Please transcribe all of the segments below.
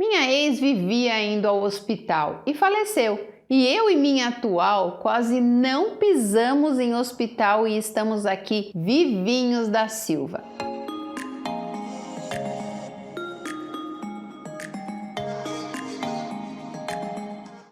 Minha ex vivia indo ao hospital e faleceu. E eu e minha atual quase não pisamos em hospital e estamos aqui vivinhos da Silva.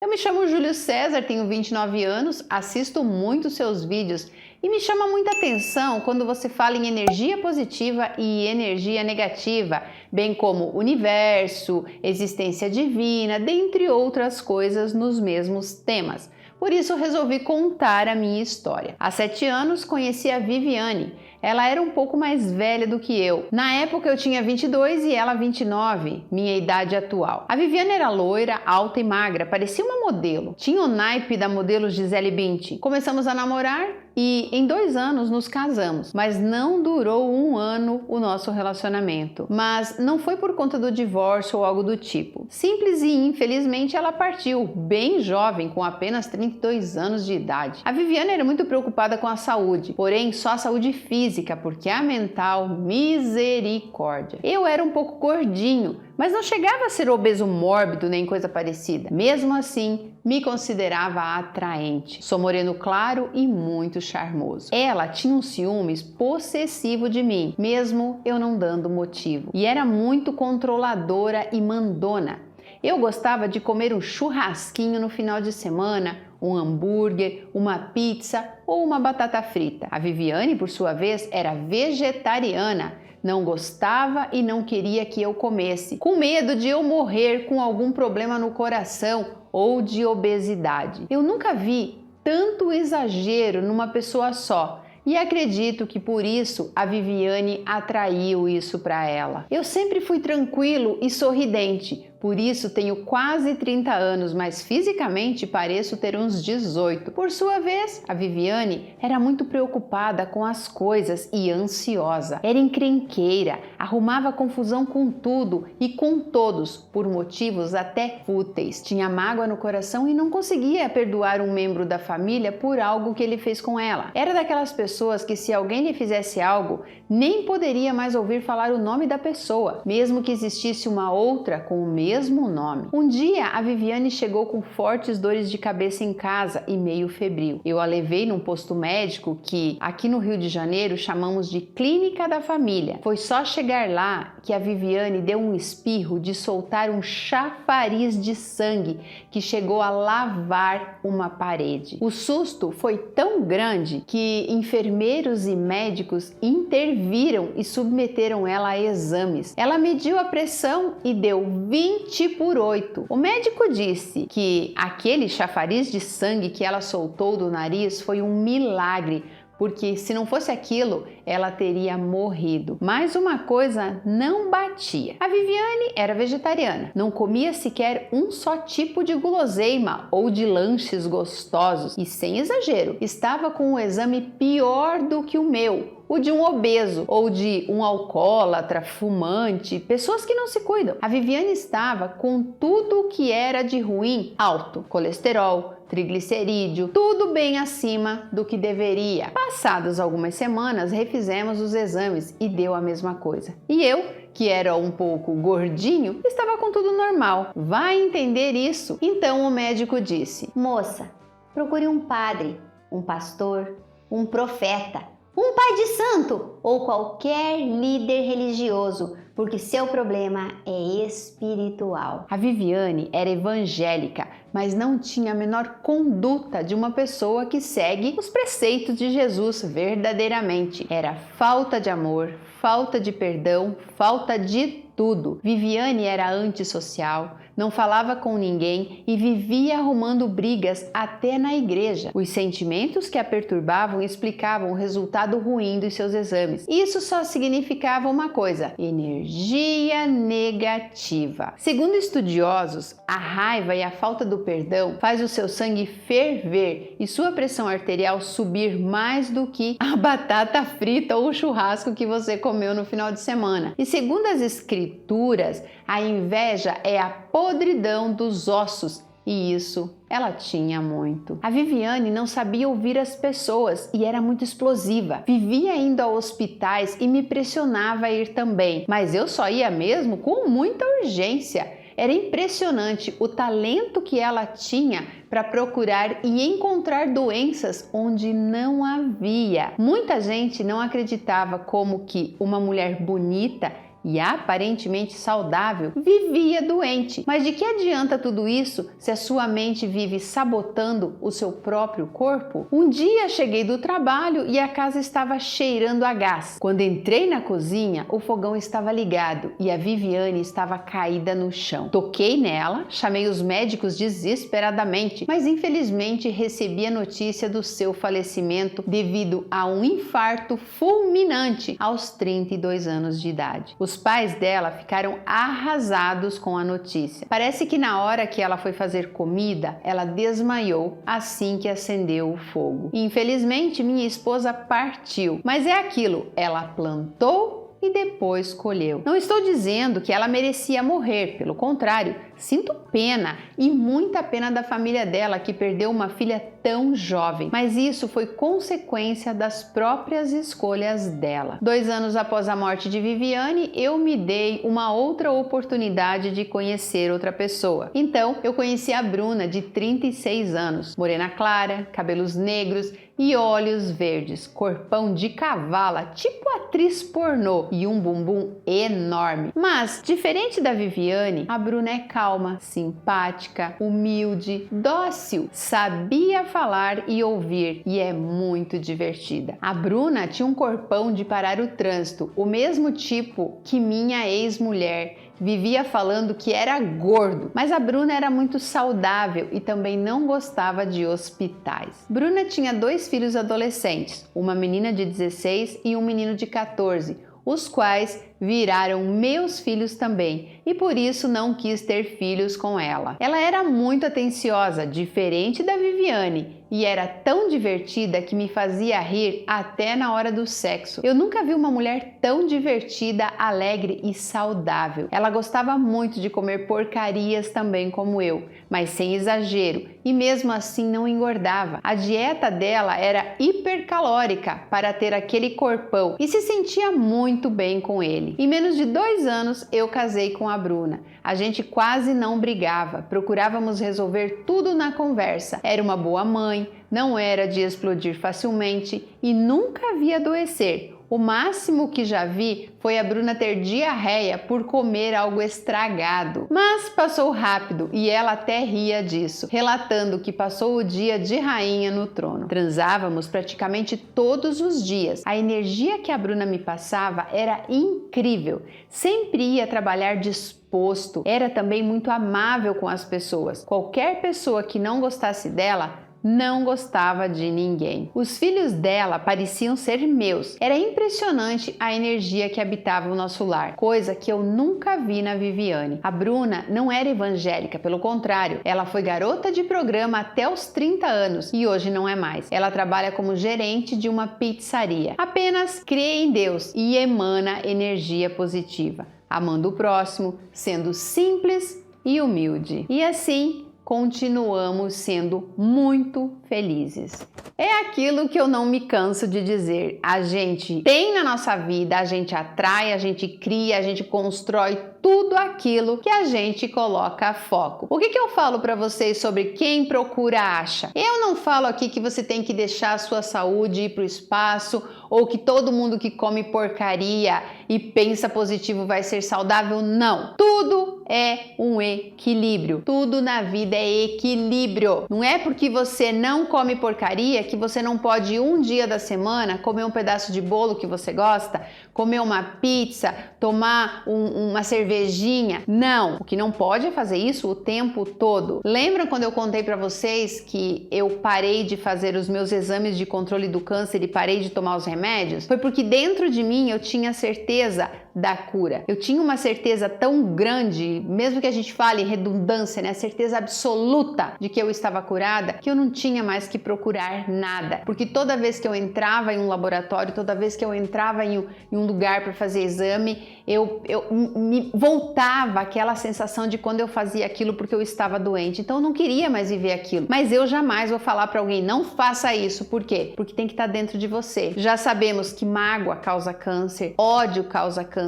Eu me chamo Júlio César, tenho 29 anos, assisto muito seus vídeos e me chama muita atenção quando você fala em energia positiva e energia negativa, bem como universo, existência divina, dentre outras coisas nos mesmos temas. Por isso resolvi contar a minha história. Há 7 anos conheci a Viviane. Ela era um pouco mais velha do que eu. Na época eu tinha 22 e ela 29, minha idade atual. A Viviane era loira, alta e magra, parecia uma modelo. Tinha o naipe da modelo Gisele Bündchen. Começamos a namorar e em 2 anos nos casamos, mas não durou 1 ano o nosso relacionamento. Mas não foi por conta do divórcio ou algo do tipo. Simples e infelizmente ela partiu, bem jovem, com apenas 32 anos de idade. A Viviane era muito preocupada com a saúde, porém só a saúde física, porque a mental, misericórdia. Eu era um pouco gordinho, mas não chegava a ser obeso mórbido nem coisa parecida. Mesmo assim, me considerava atraente. Sou moreno claro e muito charmoso. Ela tinha um ciúmes possessivo de mim, mesmo eu não dando motivo. E era muito controladora e mandona. Eu gostava de comer um churrasquinho no final de semana, um hambúrguer, uma pizza ou uma batata frita. A Viviane, por sua vez, era vegetariana. Não gostava e não queria que eu comesse, com medo de eu morrer com algum problema no coração ou de obesidade. Eu nunca vi tanto exagero numa pessoa só. E acredito que por isso a Viviane atraiu isso para ela. Eu sempre fui tranquilo e sorridente, por isso tenho quase 30 anos, mas fisicamente pareço ter uns 18. Por sua vez, a Viviane era muito preocupada com as coisas e ansiosa. Era encrenqueira, arrumava confusão com tudo e com todos, por motivos até fúteis. Tinha mágoa no coração e não conseguia perdoar um membro da família por algo que ele fez com ela. Era daquelas pessoas que se alguém lhe fizesse algo, nem poderia mais ouvir falar o nome da pessoa, mesmo que existisse uma outra com o mesmo nome. Um dia, a Viviane chegou com fortes dores de cabeça em casa e meio febril. Eu a levei num posto médico que, aqui no Rio de Janeiro, chamamos de Clínica da Família. Foi só chegar lá que a Viviane deu um espirro de soltar um chafariz de sangue que chegou a lavar uma parede. O susto foi tão grande que enfermeiros e médicos interviram e submeteram ela a exames. Ela mediu a pressão e deu 20/8. O médico disse que aquele chafariz de sangue que ela soltou do nariz foi um milagre, porque se não fosse aquilo, ela teria morrido. Mas uma coisa não batia. A Viviane era vegetariana, não comia sequer um só tipo de guloseima ou de lanches gostosos e, sem exagero, estava com um exame pior do que o meu, o de um obeso ou de um alcoólatra, fumante, pessoas que não se cuidam. A Viviane estava com tudo o que era de ruim alto: colesterol, triglicerídeo, tudo bem acima do que deveria. Passadas algumas semanas, refizemos os exames e deu a mesma coisa. E eu, que era um pouco gordinho, estava com tudo normal. Vai entender isso? Então o médico disse: moça, procure um padre, um pastor, um profeta, um pai de santo ou qualquer líder religioso, porque seu problema é espiritual. A Viviane era evangélica, mas não tinha a menor conduta de uma pessoa que segue os preceitos de Jesus verdadeiramente. Era falta de amor, falta de perdão, falta de tudo. Viviane era antissocial, não falava com ninguém e vivia arrumando brigas até na igreja. Os sentimentos que a perturbavam explicavam o resultado ruim dos seus exames. Isso só significava uma coisa: energia negativa. Segundo estudiosos, a raiva e a falta do perdão faz o seu sangue ferver e sua pressão arterial subir mais do que a batata frita ou o churrasco que você comeu no final de semana. E segundo as escrituras, a inveja é a podridão dos ossos, e isso ela tinha muito. A Viviane não sabia ouvir as pessoas e era muito explosiva. Vivia indo a hospitais e me pressionava a ir também, mas eu só ia mesmo com muita urgência. Era impressionante o talento que ela tinha para procurar e encontrar doenças onde não havia. Muita gente não acreditava como que uma mulher bonita e aparentemente saudável vivia doente. Mas de que adianta tudo isso se a sua mente vive sabotando o seu próprio corpo? Um dia cheguei do trabalho e a casa estava cheirando a gás. Quando entrei na cozinha, o fogão estava ligado e a Viviane estava caída no chão. Toquei nela, chamei os médicos desesperadamente, mas infelizmente recebi a notícia do seu falecimento devido a um infarto fulminante aos 32 anos de idade. Os pais dela ficaram arrasados com a notícia. Parece que na hora que ela foi fazer comida, ela desmaiou assim que acendeu o fogo. Infelizmente, minha esposa partiu, mas é aquilo, ela plantou e depois colheu. Não estou dizendo que ela merecia morrer, pelo contrário, sinto pena e muita pena da família dela que perdeu uma filha tão jovem, mas isso foi consequência das próprias escolhas dela. 2 anos após a morte de Viviane, eu me dei uma outra oportunidade de conhecer outra pessoa. Então, eu conheci a Bruna, de 36 anos, morena clara, cabelos negros e olhos verdes, corpão de cavala, tipo atriz pornô, e um bumbum enorme. Mas, diferente da Viviane, a Bruna é calma, simpática, humilde, dócil, sabia falar e ouvir e é muito divertida. A Bruna tinha um corpão de parar o trânsito, o mesmo tipo que minha ex-mulher. Vivia falando que era gordo, mas a Bruna era muito saudável e também não gostava de hospitais. Bruna tinha 2 filhos adolescentes, uma menina de 16 e um menino de 14, os quais viraram meus filhos também e por isso não quis ter filhos com ela. Ela era muito atenciosa, diferente da Viviane, e era tão divertida que me fazia rir até na hora do sexo. Eu nunca vi uma mulher tão divertida, alegre e saudável. Ela gostava muito de comer porcarias também como eu, mas sem exagero, e mesmo assim não engordava. A dieta dela era hipercalórica para ter aquele corpão e se sentia muito bem com ele. Em menos de 2 anos eu casei com a Bruna. A gente quase não brigava, procurávamos resolver tudo na conversa. Era uma boa mãe, não era de explodir facilmente e nunca vi adoecer. O máximo que já vi foi a Bruna ter diarreia por comer algo estragado. Mas passou rápido e ela até ria disso, relatando que passou o dia de rainha no trono. Transávamos praticamente todos os dias. A energia que a Bruna me passava era incrível. Sempre ia trabalhar disposto. Era também muito amável com as pessoas. Qualquer pessoa que não gostasse dela não gostava de ninguém. Os filhos dela pareciam ser meus. Era impressionante a energia que habitava o nosso lar, coisa que eu nunca vi na Viviane. A Bruna não era evangélica, pelo contrário, ela foi garota de programa até os 30 anos e hoje não é mais. Ela trabalha como gerente de uma pizzaria. Apenas crê em Deus e emana energia positiva, amando o próximo, sendo simples e humilde. E assim, continuamos sendo muito felizes. É aquilo que eu não me canso de dizer. A gente tem na nossa vida, a gente atrai, a gente cria, a gente constrói tudo aquilo que a gente coloca foco. O que eu falo para vocês sobre quem procura acha? Eu não falo aqui que você tem que deixar a sua saúde ir para o espaço ou que todo mundo que come porcaria e pensa positivo vai ser saudável. Não. Tudo é um equilíbrio. Tudo na vida é equilíbrio. Não é porque você não come porcaria que você não pode um dia da semana comer um pedaço de bolo que você gosta, comer uma pizza, tomar uma cervejinha. Não. O que não pode é fazer isso o tempo todo. Lembram quando eu contei para vocês que eu parei de fazer os meus exames de controle do câncer e parei de tomar os remédios? Foi porque dentro de mim eu tinha certeza da cura. Eu tinha uma certeza tão grande, mesmo que a gente fale em redundância, né? A certeza absoluta de que eu estava curada, que eu não tinha mais que procurar nada. Porque toda vez que eu entrava em um laboratório, toda vez que eu entrava em um lugar para fazer exame, eu me voltava aquela sensação de quando eu fazia aquilo porque eu estava doente. Então eu não queria mais viver aquilo. Mas eu jamais vou falar para alguém, não faça isso. Por quê? Porque tem que estar dentro de você. Já sabemos que mágoa causa câncer, ódio causa câncer,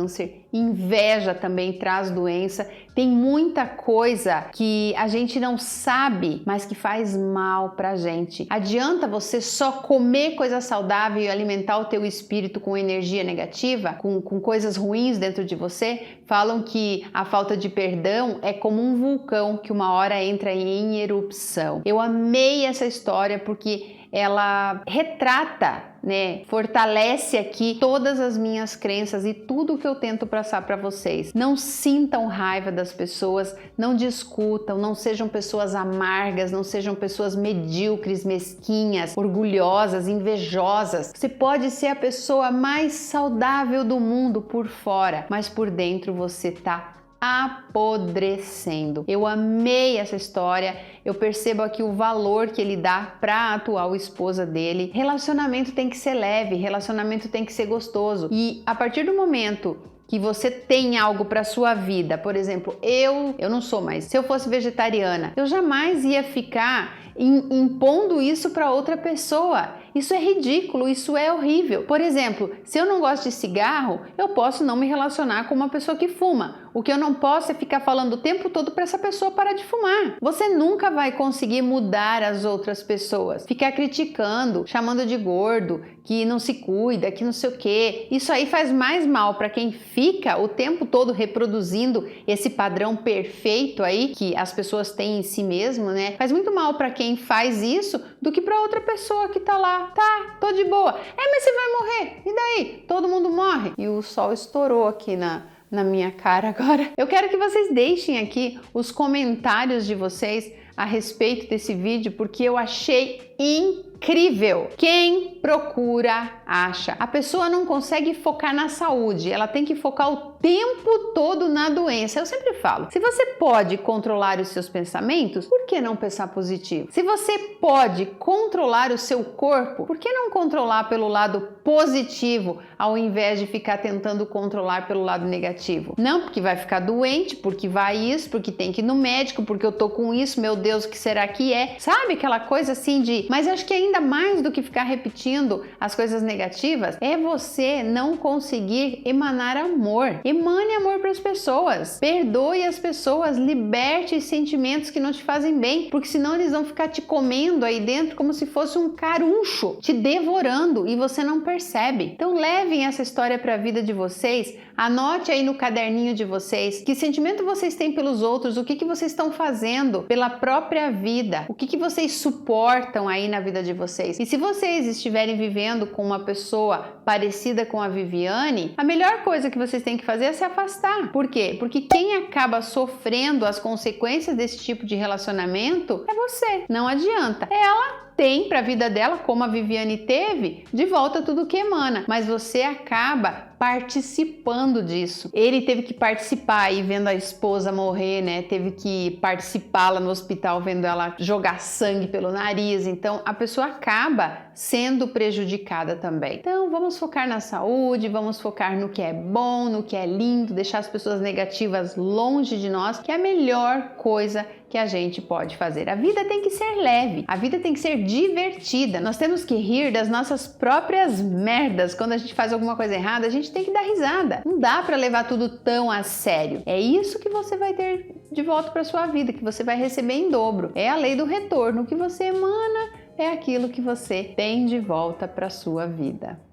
inveja também traz doença. Tem muita coisa que a gente não sabe, mas que faz mal pra gente. Adianta você só comer coisa saudável e alimentar o teu espírito com energia negativa, com coisas ruins dentro de você? Falam que a falta de perdão é como um vulcão que uma hora entra em erupção. Eu amei essa história porque ela retrata, fortalece aqui todas as minhas crenças e tudo que eu tento passar para vocês. Não sintam raiva das pessoas, não discutam, não sejam pessoas amargas, não sejam pessoas medíocres, mesquinhas, orgulhosas, invejosas. Você pode ser a pessoa mais saudável do mundo por fora, mas por dentro você tá apodrecendo. Eu amei essa história, eu percebo aqui o valor que ele dá para a atual esposa dele. Relacionamento tem que ser leve, relacionamento tem que ser gostoso. E a partir do momento que você tem algo para sua vida, por exemplo, eu não sou mais, se eu fosse vegetariana, eu jamais ia ficar impondo isso para outra pessoa. Isso é ridículo, isso é horrível. Por exemplo, se eu não gosto de cigarro, eu posso não me relacionar com uma pessoa que fuma. O que eu não posso é ficar falando o tempo todo para essa pessoa parar de fumar. Você nunca vai conseguir mudar as outras pessoas. Ficar criticando, chamando de gordo, que não se cuida, que não sei o quê. Isso aí faz mais mal para quem fica o tempo todo reproduzindo esse padrão perfeito aí que as pessoas têm em si mesmo, Faz muito mal para quem faz isso do que para outra pessoa que tá lá. Tá, tô de boa. Mas você vai morrer. E daí? Todo mundo morre. E o sol estourou aqui na minha cara agora. Eu quero que vocês deixem aqui os comentários de vocês a respeito desse vídeo, porque eu achei incrível. Quem procura, acha. A pessoa não consegue focar na saúde, ela tem que focar o tempo todo na doença. Eu sempre falo, se você pode controlar os seus pensamentos, por que não pensar positivo? Se você pode controlar o seu corpo, por que não controlar pelo lado positivo, ao invés de ficar tentando controlar pelo lado negativo? Não, porque vai ficar doente, porque vai isso, porque tem que ir no médico, porque eu tô com isso, meu Deus, o que será que é? Sabe aquela coisa assim de... Mas acho que ainda mais do que ficar repetindo as coisas negativas, é você não conseguir emanar amor. Emane amor para as pessoas. Perdoe as pessoas, liberte os sentimentos que não te fazem bem, porque senão eles vão ficar te comendo aí dentro como se fosse um caruncho, te devorando e você não percebe. Então levem essa história para a vida de vocês, anote aí no caderninho de vocês que sentimento vocês têm pelos outros, o que vocês estão fazendo pela própria vida, o que vocês suportam aí na vida de vocês. E se vocês estiverem vivendo com uma pessoa parecida com a Viviane, a melhor coisa que vocês têm que fazer é se afastar. Por quê? Porque quem acaba sofrendo as consequências desse tipo de relacionamento é você. Não adianta. Ela tem para a vida dela, como a Viviane teve, de volta tudo que emana, mas você acaba participando disso. Ele teve que participar aí vendo a esposa morrer, Teve que participar lá no hospital vendo ela jogar sangue pelo nariz. Então a pessoa acaba sendo prejudicada também. Então vamos focar na saúde, vamos focar no que é bom, no que é lindo, deixar as pessoas negativas longe de nós, que é a melhor coisa que a gente pode fazer. A vida tem que ser leve, a vida tem que ser divertida. Nós temos que rir das nossas próprias merdas. Quando a gente faz alguma coisa errada, a gente tem que dar risada. Não dá para levar tudo tão a sério. É isso que você vai ter de volta para sua vida, que você vai receber em dobro. É a lei do retorno. O que você emana é aquilo que você tem de volta para sua vida.